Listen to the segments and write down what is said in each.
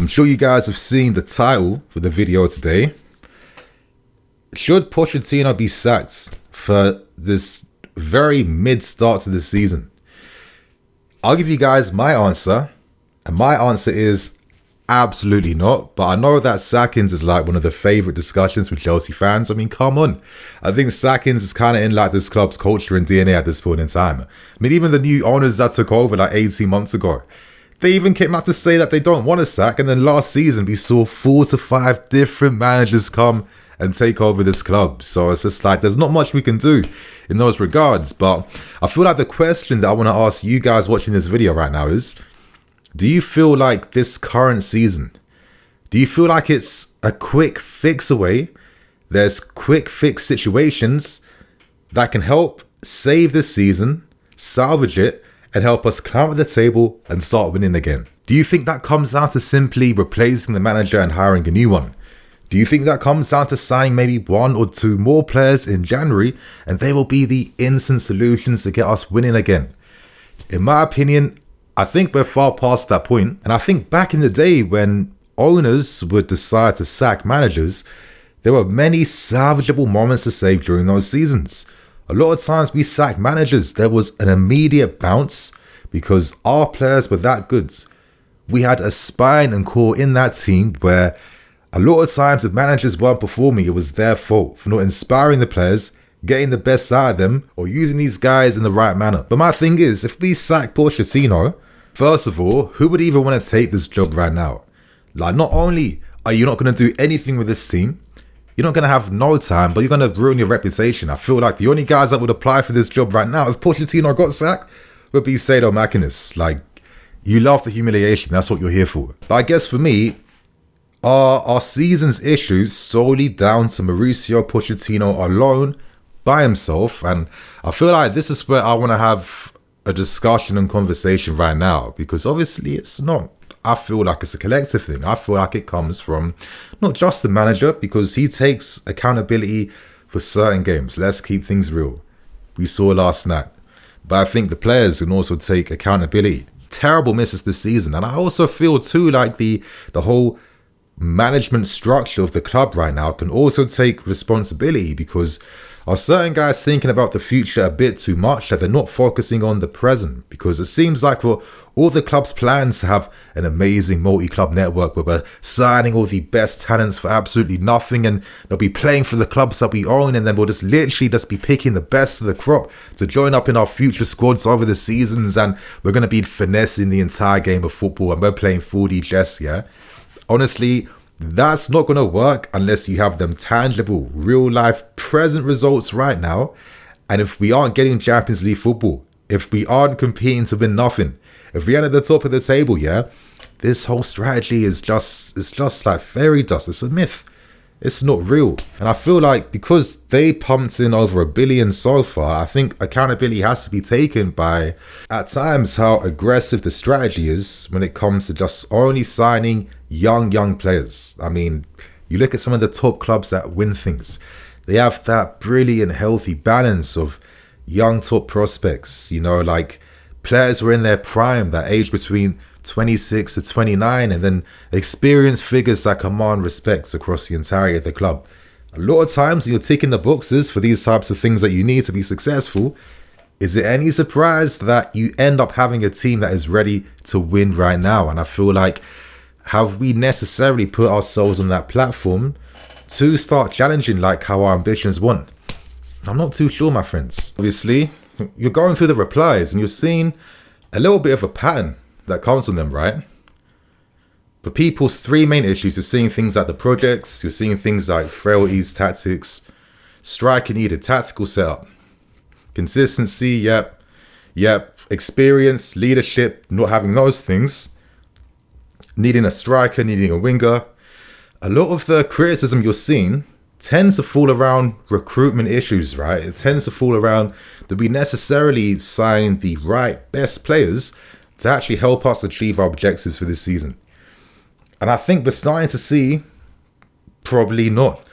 I'm sure you guys have seen the title for the video today. Should Pochettino be sacked for this very mid start to the season? I'll give you guys my answer, and my answer is absolutely not. But I know that sackings is like one of the favourite discussions with Chelsea fans. I mean, come on. I think sackings is kind of in like this club's culture and DNA at this point in time. I mean, even the new owners that took over like 18 months ago, they even came out to say that they don't want to sack. And then last season, we saw 4 to 5 different managers come and take over this club. So it's just like, there's not much we can do in those regards. But I feel like the question that I want to ask you guys watching this video right now is, do you feel like this current season, do you feel like it's a quick fix away? There's quick fix situations that can help save this season, salvage it, and help us climb the table and start winning again? Do you think that comes down to simply replacing the manager and hiring a new one? Do you think that comes down to signing maybe 1 or 2 more players in January and they will be the instant solutions to get us winning again? In my opinion, I think we're far past that point. And I think back in the day when owners would decide to sack managers, there were many salvageable moments to save during those seasons. A lot of times we sacked managers, there was an immediate bounce because our players were that good. We had a spine and core in that team where a lot of times if managers weren't performing, it was their fault for not inspiring the players, getting the best out of them, or using these guys in the right manner. But my thing is, if we sack Pochettino, first of all, who would even want to take this job right now? Like, not only are you not going to do anything with this team, you're not going to have no time, but you're going to ruin your reputation. I feel like the only guys that would apply for this job right now, if Pochettino got sacked, would be Sado Macinus. Like, you love the humiliation. That's what you're here for. But I guess for me, our season's issues solely down to Mauricio Pochettino alone by himself. And I feel like this is where I want to have a discussion and conversation right now, because obviously it's not. I feel like it's a collective thing. I feel like it comes from not just the manager, because he takes accountability for certain games. Let's keep things real. We saw last night. But I think the players can also take accountability. Terrible misses this season. And I also feel too like the whole management structure of the club right now can also take responsibility, because are certain guys thinking about the future a bit too much, that they're not focusing on the present? Because it seems like for all the club's plans to have an amazing multi-club network where we're signing all the best talents for absolutely nothing, and they'll be playing for the clubs that we own, and then we'll just literally just be picking the best of the crop to join up in our future squads over the seasons, and we're going to be finessing the entire game of football, and we're playing 4D chess, yeah? Honestly, that's not going to work unless you have them tangible, real-life, present results right now. And if we aren't getting Champions League football, if we aren't competing to win nothing, if we aren't at the top of the table, yeah, this whole strategy is just like fairy dust. It's a myth. It's not real. And I feel like because they pumped in over $1 billion so far, I think accountability has to be taken by, at times, how aggressive the strategy is when it comes to just only signing young players. I mean, you look at some of the top clubs that win things. They have that brilliant, healthy balance of young top prospects, you know, like players who are in their prime that age between 26 to 29, and then experienced figures that command respects across the entirety of the club. A lot of times you're ticking the boxes for these types of things that you need to be successful. Is it any surprise that you end up having a team that is ready to win right now? And I feel like, have we necessarily put ourselves on that platform to start challenging like how our ambitions want? I'm not too sure, my friends. Obviously, you're going through the replies and you're seeing a little bit of a pattern that comes from them, right? For people's 3 main issues, you're seeing things like the projects, you're seeing things like frailties, tactics, striker needed, tactical setup, consistency, yep, experience, leadership, not having those things, needing a striker, needing a winger. A lot of the criticism you're seeing tends to fall around recruitment issues, right? It tends to fall around that we necessarily sign the right best players to actually help us achieve our objectives for this season. And I think we're starting to see probably not.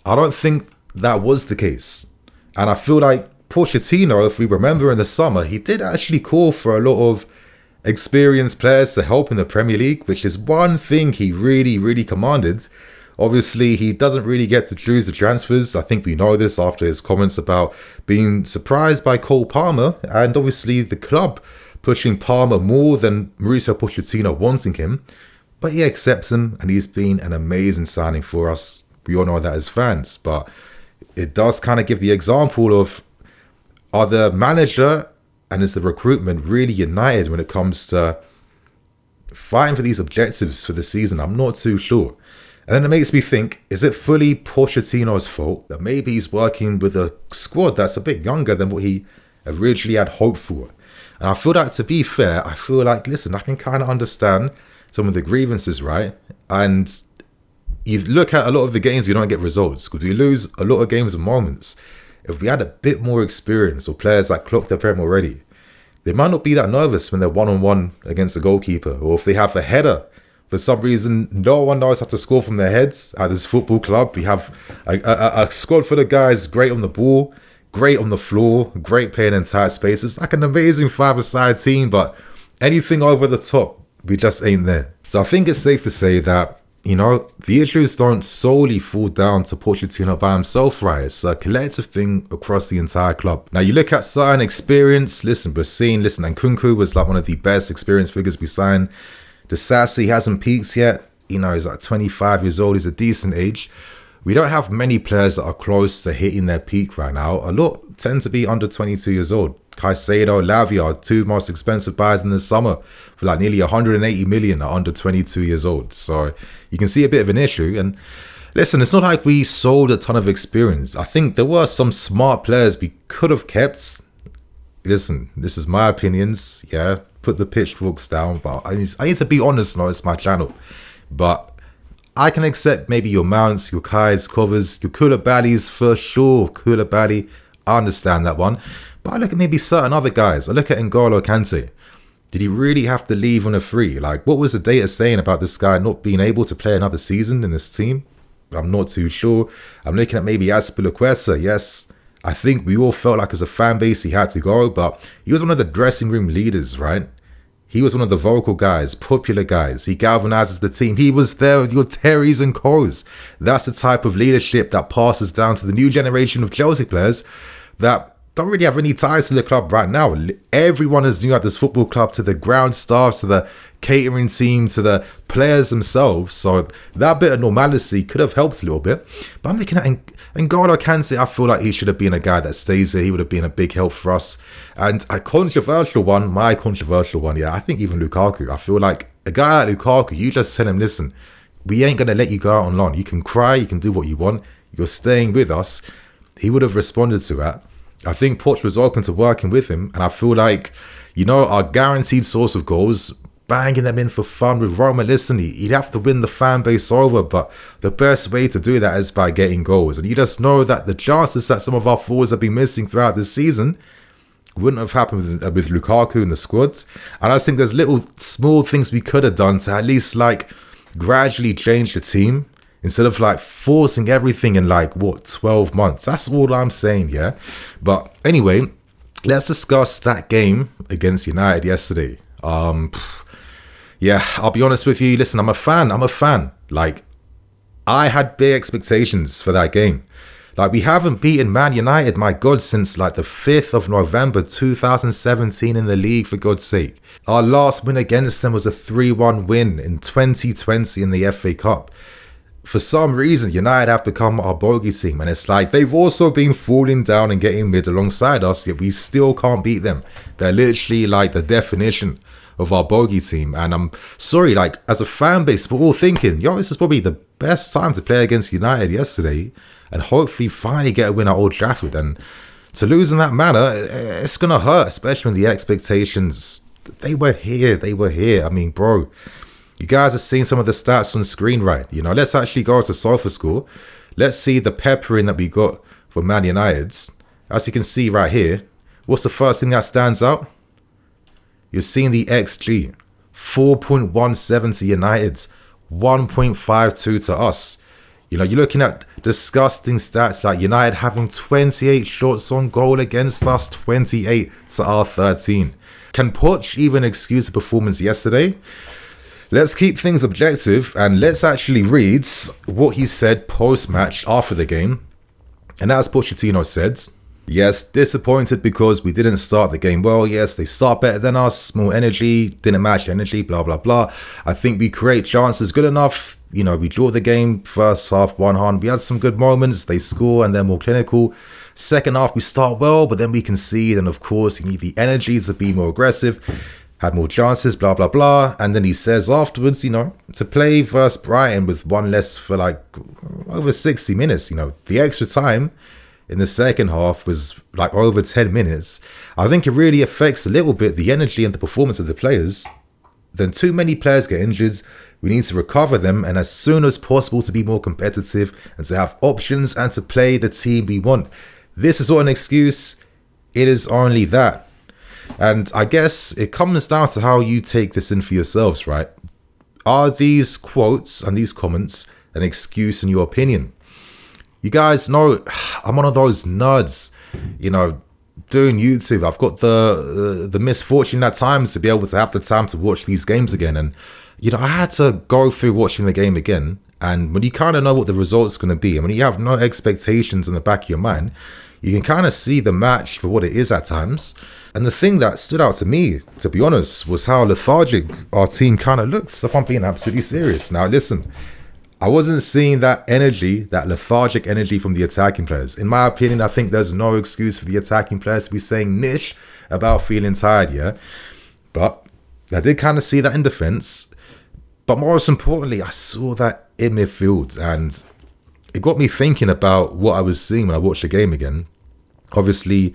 I don't think that was the case. And I feel like Pochettino, if we remember in the summer, he did actually call for a lot of experienced players to help in the Premier League, which is one thing he really, really commanded. Obviously, he doesn't really get to choose the transfers. I think we know this after his comments about being surprised by Cole Palmer, and obviously the club pushing Palmer more than Mauricio Pochettino wanting him. But he accepts him, and he's been an amazing signing for us. We all know that as fans, but it does kind of give the example of, are the manager and is the recruitment really united when it comes to fighting for these objectives for the season? I'm not too sure. And then it makes me think, is it fully Pochettino's fault that maybe he's working with a squad that's a bit younger than what he originally had hoped for? And I feel like, to be fair, I feel like, listen, I can kind of understand some of the grievances, right? And you look at a lot of the games, we don't get results because we lose a lot of games and moments. If we had a bit more experience, or players that clock their prem already, they might not be that nervous when they're one-on-one against the goalkeeper, or if they have a header. For some reason, no one knows how to score from their heads at this football club. We have a squad full of guys great on the ball, great on the floor, great playing in tight spaces. Like an amazing five-a-side team, but anything over the top, we just ain't there. So I think it's safe to say that, you know, the issues don't solely fall down to Pochettino by himself, right? It's a collective thing across the entire club. Now, you look at certain experience. Listen, and Nkunku was like one of the best experienced figures we signed. Disasi hasn't peaked yet. You know, he's like 25 years old. He's a decent age. We don't have many players that are close to hitting their peak right now. A lot tend to be under 22 years old. Caicedo, Lavia are two most expensive buys in the summer for like nearly 180 million are under 22 years old. So you can see a bit of an issue. And listen, it's not like we sold a ton of experience. I think there were some smart players we could have kept. Listen, this is my opinions. Yeah, put the pitchforks down. But I need to be honest now, it's my channel. But I can accept maybe your Mounts, your Kais, covers, your Koulibalys for sure. Koulibaly, I understand that one. But I look at maybe certain other guys. I look at N'Golo Kante. Did he really have to leave on a free? Like, what was the data saying about this guy not being able to play another season in this team? I'm not too sure. I'm looking at maybe Azpilicueta. Yes, I think we all felt like as a fan base he had to go, but he was one of the dressing room leaders, right? He was one of the vocal guys, popular guys. He galvanizes the team. He was there with your Terrys and Coes. That's the type of leadership that passes down to the new generation of Chelsea players that don't really have any ties to the club right now. Everyone is new at this football club, to the ground staff, to the catering team, to the players themselves. So that bit of normalcy could have helped a little bit. But I'm looking at N'Golo Kante. I feel like he should have been a guy that stays here. He would have been a big help for us. And my controversial one, yeah, I think even Lukaku. I feel like a guy like Lukaku, you just tell him, listen, we ain't going to let you go out on loan. You can cry, you can do what you want. You're staying with us. He would have responded to that. I think Poch was open to working with him, and I feel like, you know, our guaranteed source of goals, banging them in for fun with Roma. Listen, he'd have to win the fan base over, but the best way to do that is by getting goals. And you just know that the chances that some of our forwards have been missing throughout this season wouldn't have happened with Lukaku in the squad. And I just think there's little small things we could have done to at least like gradually change the team, instead of like forcing everything in like, what, 12 months. That's all I'm saying, yeah? But anyway, let's discuss that game against United yesterday. Yeah, I'll be honest with you. Listen, I'm a fan. Like, I had big expectations for that game. Like, we haven't beaten Man United, my God, since like the 5th of November 2017 in the league, for God's sake. Our last win against them was a 3-1 win in 2020 in the FA Cup. For some reason, United have become our bogey team, and it's like they've also been falling down and getting mid alongside us, yet we still can't beat them. They're literally like the definition of our bogey team. And I'm sorry, like, as a fan base, we're all thinking, yo, this is probably the best time to play against United yesterday and hopefully finally get a win at Old Trafford. And to lose in that manner, it's going to hurt, especially when the expectations, they were here. I mean, bro, you guys have seen some of the stats on screen, right? You know, let's actually go to SofaScore. Let's see the peppering that we got for Man United's. As you can see right here, what's the first thing that stands out? You're seeing the XG. 4.17 to United's, 1.52 to us. You know, you're looking at disgusting stats like United having 28 shots on goal against us, 28 to our 13. Can Poch even excuse the performance yesterday? Let's keep things objective and let's actually read what he said post-match after the game. And as Pochettino said, yes, disappointed because we didn't start the game well. Yes, they start better than us, more energy, didn't match energy, blah, blah, blah. I think we create chances good enough. You know, we draw the game first half 1-1. We had some good moments. They score and they're more clinical. Second half, we start well, but then we concede. And of course, you need the energy to be more aggressive. Had more chances, blah, blah, blah. And then he says afterwards, you know, to play versus Brighton with one less for like over 60 minutes, you know, the extra time in the second half was like over 10 minutes. I think it really affects a little bit the energy and the performance of the players. Then too many players get injured. We need to recover them and as soon as possible to be more competitive and to have options and to play the team we want. This is not an excuse. It is only that. And I guess it comes down to how you take this in for yourselves, right? Are these quotes and these comments an excuse in your opinion? You guys know I'm one of those nerds, you know, doing YouTube. I've got the misfortune at times to be able to have the time to watch these games again. And, you know, I had to go through watching the game again. And when you kind of know what the result's going to be, and when you have no expectations in the back of your mind, you can kind of see the match for what it is at times. And the thing that stood out to me, to be honest, was how lethargic our team kind of looked, if I'm being absolutely serious. Now, listen, I wasn't seeing that energy, that lethargic energy from the attacking players. In my opinion, I think there's no excuse for the attacking players to be saying niche about feeling tired, yeah? But I did kind of see that in defence. But most importantly, I saw that in midfield. And it got me thinking about what I was seeing when I watched the game again. Obviously,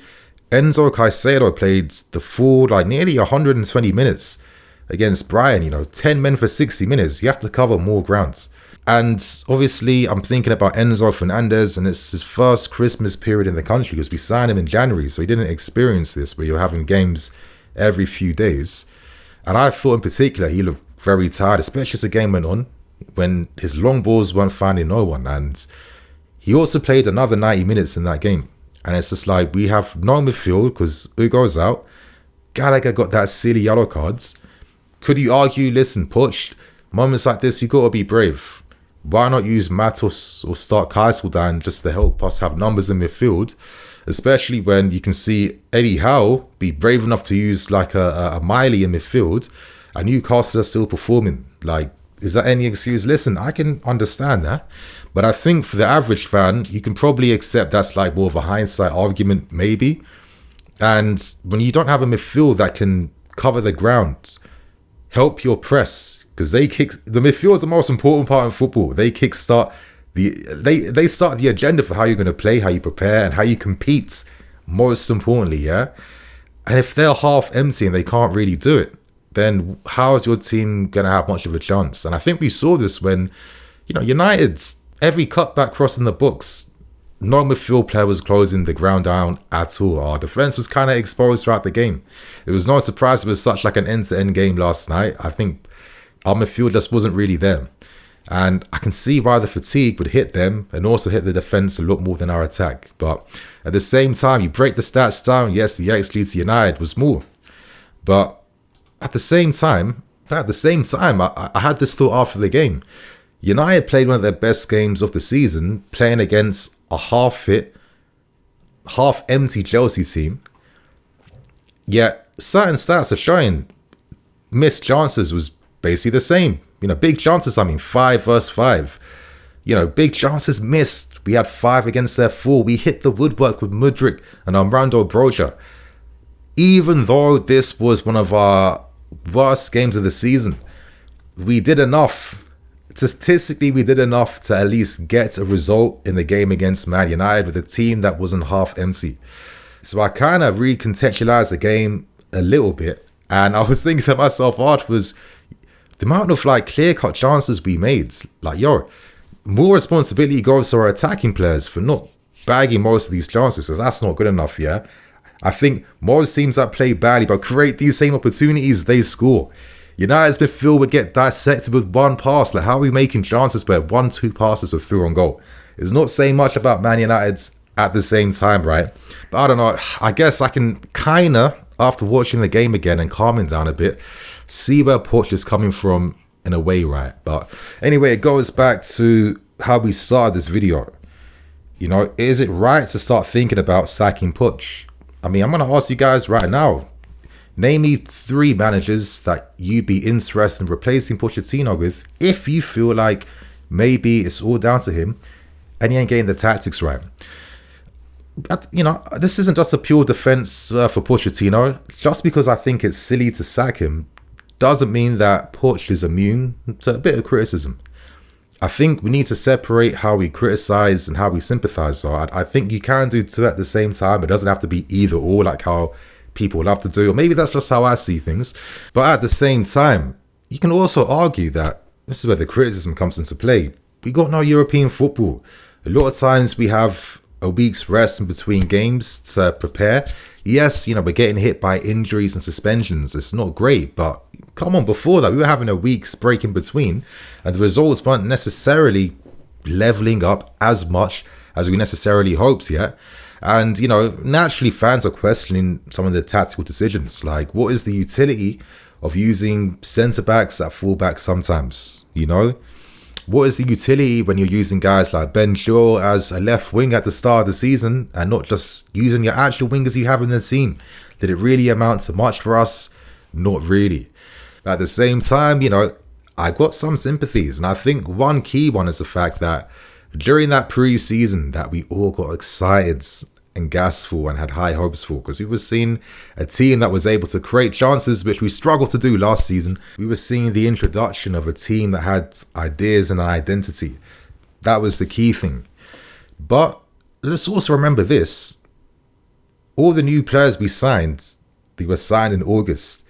Enzo Caicedo played the full, like nearly 120 minutes against Brighton, you know, 10 men for 60 minutes. You have to cover more ground. And obviously, I'm thinking about Enzo Fernandez, and it's his first Christmas period in the country because we signed him in January, so he didn't experience this where you're having games every few days. And I thought in particular he looked very tired, especially as the game went on, when his long balls weren't finding no one. And he also played another 90 minutes in that game. And it's just like, we have no midfield because Ugo's out. Gallagher got that silly yellow cards. Could you argue, listen, Poch, moments like this, you got to be brave. Why not use Matos or start Kaiseldan just to help us have numbers in midfield? Especially when you can see Eddie Howe be brave enough to use like a Miley in midfield and Newcastle are still performing. Like, is that any excuse? Listen, I can understand that. But I think for the average fan, you can probably accept that's like more of a hindsight argument, maybe. And when you don't have a midfield that can cover the ground, help your press, because the midfield is the most important part in football. They kickstart they start the agenda for how you're going to play, how you prepare, and how you compete. Most importantly, yeah. And if they're half empty and they can't really do it, then how is your team going to have much of a chance? And I think we saw this when, you know, United's every cutback crossing the box, no midfield player was closing the ground down at all. Our defense was kind of exposed throughout the game. It was no surprise it was such like an end-to-end game last night. I think our midfield just wasn't really there. And I can see why the fatigue would hit them and also hit the defense a lot more than our attack. But at the same time, you break the stats down. Yes, the XG to United was more. But at the same time, I had this thought after the game. United played one of their best games of the season, playing against a half-fit, half-empty Chelsea team. Yet, certain stats are showing missed chances was basically the same. You know, big chances, 5 versus 5. You know, big chances missed. We had 5 against their 4. We hit the woodwork with Mudryk and Armando Broja. Even though this was one of our worst games of the season, we did enough. Statistically, we did enough to at least get a result in the game against Man United with a team that wasn't half empty. So I kind of recontextualized the game a little bit. And I was thinking to myself afterwards, the amount of like clear-cut chances we made. Like, more responsibility goes to our attacking players for not bagging most of these chances, because that's not good enough, yeah? I think most teams that play badly but create these same opportunities, they score. United's midfield would get dissected with one pass. Like, how are we making chances where 1-2 passes were through on goal? It's not saying much about Man United's at the same time, right? But I don't know. I guess I can kind of after watching the game again and calming down a bit, see where Poch is coming from in a way, right? But anyway, it goes back to how we started this video. You know, is it right to start thinking about sacking Poch? I mean, I'm going to ask you guys right now. Name me 3 managers that you'd be interested in replacing Pochettino with if you feel like maybe it's all down to him and he ain't getting the tactics right. But, you know, this isn't just a pure defense for Pochettino. Just because I think it's silly to sack him doesn't mean that Poch is immune to a bit of criticism. I think we need to separate how we criticize and how we sympathize. So I think you can do 2 at the same time. It doesn't have to be either or, like how people love to do, or maybe that's just how I see things. But at the same time, you can also argue that this is where the criticism comes into play. We got no European football. A lot of times we have a week's rest in between games to prepare. Yes, you know, we're getting hit by injuries and suspensions. It's not great, but come on, before that, we were having a week's break in between, and the results weren't necessarily leveling up as much as we necessarily hoped yet. And, you know, naturally fans are questioning some of the tactical decisions. Like, what is the utility of using centre-backs at full-backs sometimes, you know? What is the utility when you're using guys like Ben Chilwell as a left wing at the start of the season and not just using your actual wingers you have in the team? Did it really amount to much for us? Not really. At the same time, you know, I got some sympathies, and I think one key one is the fact that during that pre-season that we all got excited and gassed for and had high hopes for, because we were seeing a team that was able to create chances, which we struggled to do last season. We were seeing the introduction of a team that had ideas and an identity. That was the key thing. But let's also remember this. All the new players we signed, they were signed in August.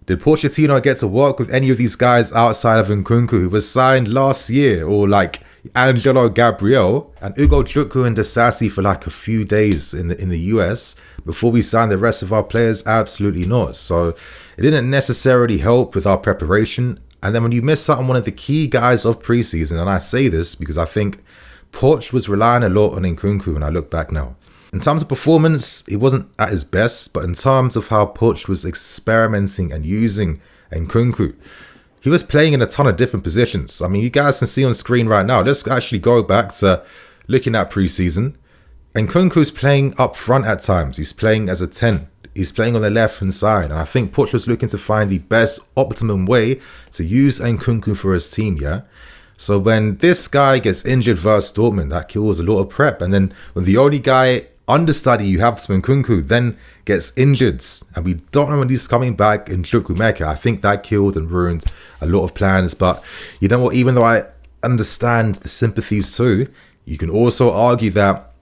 Did Pochettino get to work with any of these guys outside of Nkunku, who was signed last year, or like Angelo Gabriel and Ugo Chukwu and Disasi for like a few days in the US before we signed the rest of our players? Absolutely not. So it didn't necessarily help with our preparation. And then when you miss out on one of the key guys of preseason, and I say this because I think Poch was relying a lot on Nkunku when I look back now. In terms of performance, he wasn't at his best, but in terms of how Poch was experimenting and using Nkunku, he was playing in a ton of different positions. I mean, you guys can see on screen right now. Let's actually go back to looking at preseason. Nkunku's playing up front at times. He's playing as a 10. He's playing on the left-hand side. And I think Poch was looking to find the best optimum way to use Nkunku for his team, yeah? So when this guy gets injured versus Dortmund, that kills a lot of prep. And then when the only guy understudy you have to Nkunku then gets injured, and we don't know when he's coming back in Chukwuemeka, I think that killed and ruined a lot of plans. But you know what, even though I understand the sympathies too, you can also argue that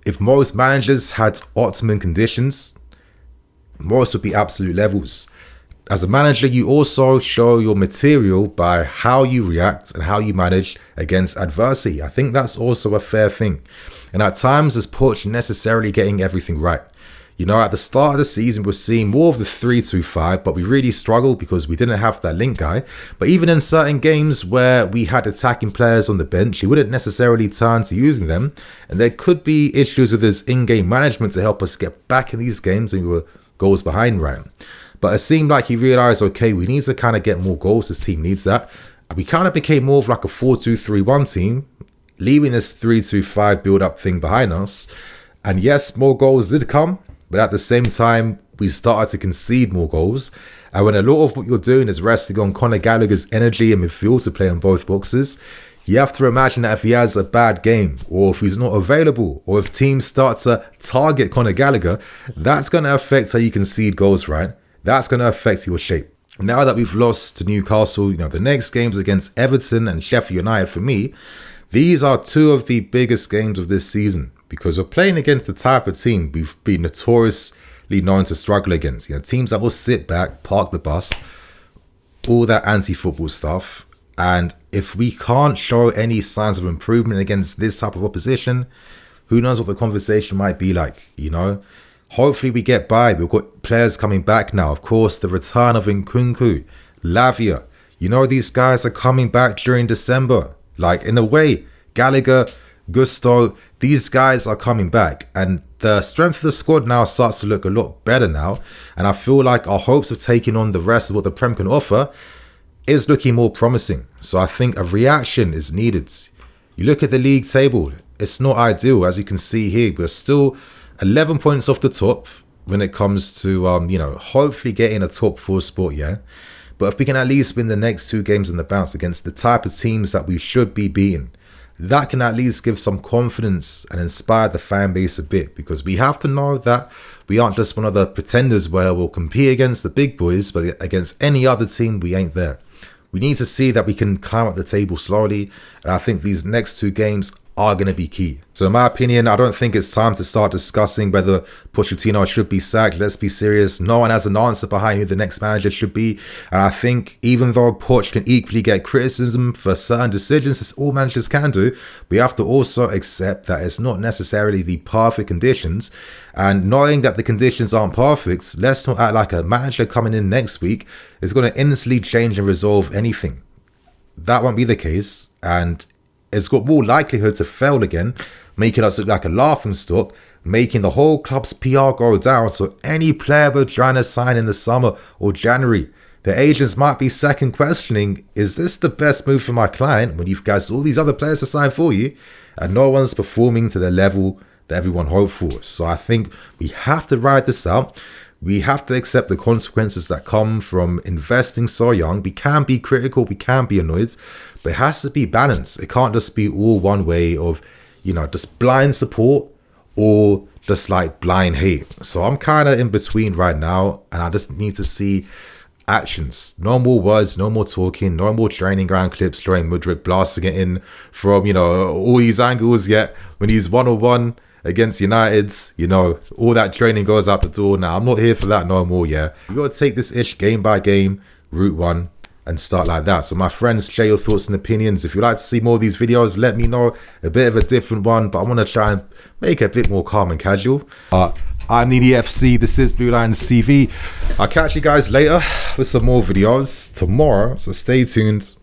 if most managers had optimum conditions, most would be absolute levels. As a manager, you also show your material by how you react and how you manage against adversity. I think that's also a fair thing. And at times, is Poch necessarily getting everything right? You know, at the start of the season, we're seeing more of the 3-2-5, but we really struggled because we didn't have that link guy. But even in certain games where we had attacking players on the bench, he wouldn't necessarily turn to using them. And there could be issues with his in-game management to help us get back in these games and we were goals behind, right? But it seemed like he realised, okay, we need to kind of get more goals. This team needs that. And we kind of became more of like a 4-2-3-1 team, leaving this 3-2-5 build-up thing behind us. And yes, more goals did come, but at the same time, we started to concede more goals. And when a lot of what you're doing is resting on Conor Gallagher's energy and midfield to play on both boxes, you have to imagine that if he has a bad game, or if he's not available, or if teams start to target Conor Gallagher, that's going to affect how you concede goals, right? That's going to affect your shape. Now that we've lost to Newcastle, you know, the next games against Everton and Sheffield United, for me, these are two of the biggest games of this season because we're playing against the type of team we've been notoriously known to struggle against. You know, teams that will sit back, park the bus, all that anti-football stuff. And if we can't show any signs of improvement against this type of opposition, who knows what the conversation might be like, you know? Hopefully we get by. We've got players coming back now. Of course, the return of Nkunku, Lavia. You know, these guys are coming back during December. Like, in a way, Gallagher, Gusto, these guys are coming back. And the strength of the squad now starts to look a lot better now, and I feel like our hopes of taking on the rest of what the Prem can offer is looking more promising. So I think a reaction is needed. You look at the league table, it's not ideal. As you can see here, we're still 11 points off the top when it comes to, hopefully getting a top 4 spot, yeah? But if we can at least win the next 2 games on the bounce against the type of teams that we should be beating, that can at least give some confidence and inspire the fan base a bit, because we have to know that we aren't just one of the pretenders where we'll compete against the big boys, but against any other team, we ain't there. We need to see that we can climb up the table slowly, and I think these next 2 games are going to be key. So in my opinion, I don't think it's time to start discussing whether Pochettino should be sacked. Let's be serious. No one has an answer behind who the next manager should be. And I think even though Poch can equally get criticism for certain decisions, as all managers can do, we have to also accept that it's not necessarily the perfect conditions. And knowing that the conditions aren't perfect, let's not act like a manager coming in next week is going to instantly change and resolve anything. That won't be the case, and it's got more likelihood to fail again, making us look like a laughingstock, making the whole club's PR go down. So any player we're trying to sign in the summer or January, the agents might be second questioning, is this the best move for my client when you've got all these other players to sign for you and no one's performing to the level that everyone hoped for? So I think we have to ride this out. We have to accept the consequences that come from investing so young. We can be critical, we can be annoyed, but it has to be balanced. It can't just be all one way of, just blind support or just like blind hate. So I'm kind of in between right now, and I just need to see actions. No more words, no more talking, no more training ground clips showing Mudryk blasting it in from, all these angles, yet when he's 1-on-1 against United, all that training goes out the door. Now, I'm not here for that no more, yeah. You got to take this ish game by game, route one, and start like that. So my friends, share your thoughts and opinions. If you'd like to see more of these videos, let me know. A bit of a different one, but I want to try and make it a bit more calm and casual. I'm Needy FC, this is BlueLionsTV. I'll catch you guys later with some more videos tomorrow, so stay tuned.